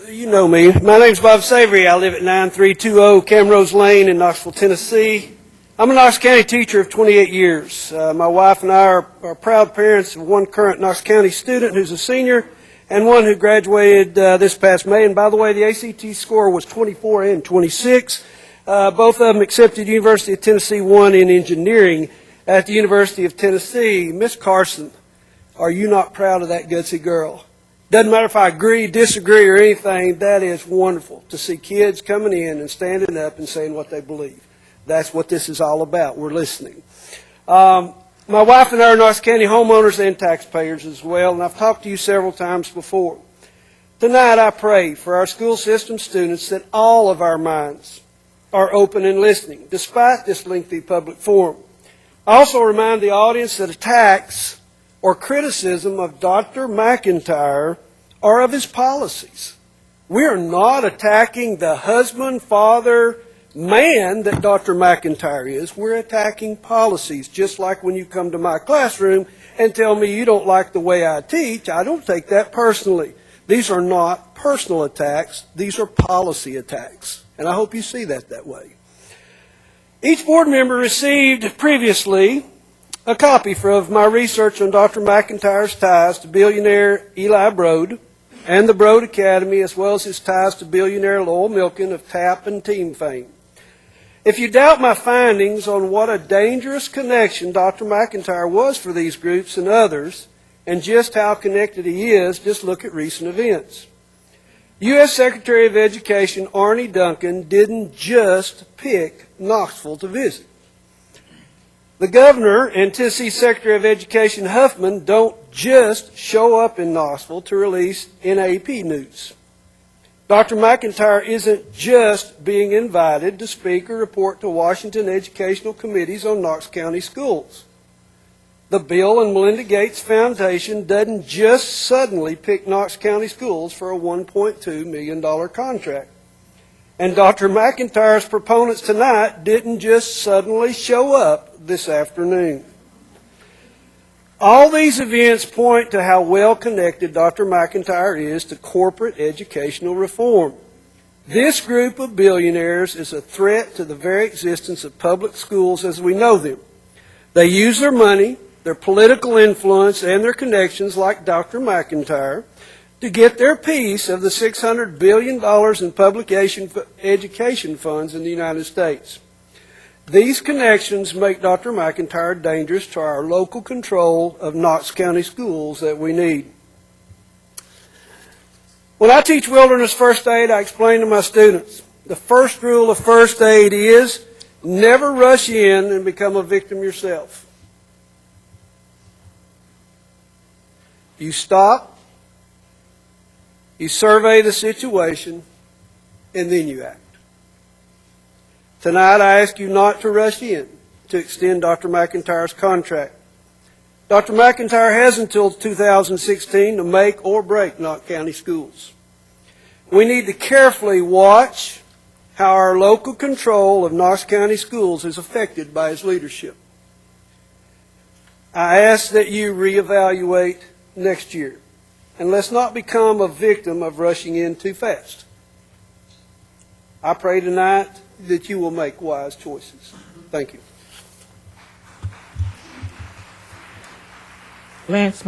you know me. My name's Bob Savery. I live at 9320 Camrose Lane in Knoxville, Tennessee. I'm a Knox County teacher of 28 years. My wife and I are proud parents of one current Knox County student who's a senior and one who graduated this past May. And by the way, the ACT score was 24 and 26. Both of them accepted University of Tennessee 1 in engineering at the University of Tennessee. Miss Carson, are you not proud of that gutsy girl? Doesn't matter if I agree, disagree, or anything, that is wonderful to see kids coming in and standing up and saying what they believe. That's what this is all about. We're listening. My wife and I are Knox County homeowners and taxpayers as well, and I've talked to you several times before. Tonight I pray for our school system students that all of our minds are open and listening, despite this lengthy public forum. I also remind the audience that attacks or criticism of Dr. McIntyre or of his policies. We are not attacking the husband, father, man that Dr. McIntyre is. We're attacking policies, just like when you come to my classroom and tell me you don't like the way I teach. I don't take that personally. These are not personal attacks. These are policy attacks. And I hope you see that way. Each board member received previously a copy of my research on Dr. McIntyre's ties to billionaire Eli Broad and the Broad Academy, as well as his ties to billionaire Lowell Milken of TAP and Team fame. If you doubt my findings on what a dangerous connection Dr. McIntyre was for these groups and others, and just how connected he is, just look at recent events. U.S. Secretary of Education Arne Duncan didn't just pick Knoxville to visit. The governor and Tennessee Secretary of Education Huffman don't just show up in Knoxville to release NAP news. Dr. McIntyre isn't just being invited to speak or report to Washington educational committees on Knox County schools. The Bill and Melinda Gates Foundation doesn't just suddenly pick Knox County schools for a $1.2 million contract. And Dr. McIntyre's proponents tonight didn't just suddenly show up this afternoon. All these events point to how well connected Dr. McIntyre is to corporate educational reform. This group of billionaires is a threat to the very existence of public schools as we know them. They use their money, their political influence, and their connections, like Dr. McIntyre, to get their piece of the $600 billion in public education funds in the United States. These connections make Dr. McIntyre dangerous to our local control of Knox County schools that we need. When I teach wilderness first aid, I explain to my students, the first rule of first aid is never rush in and become a victim yourself. You stop, you survey the situation, and then you act. Tonight I ask you not to rush in to extend Dr. McIntyre's contract. Dr. McIntyre has until 2016 to make or break Knox County schools. We need to carefully watch how our local control of Knox County schools is affected by his leadership. I ask that you reevaluate next year, and let's not become a victim of rushing in too fast. I pray tonight that you will make wise choices. Thank you. Lance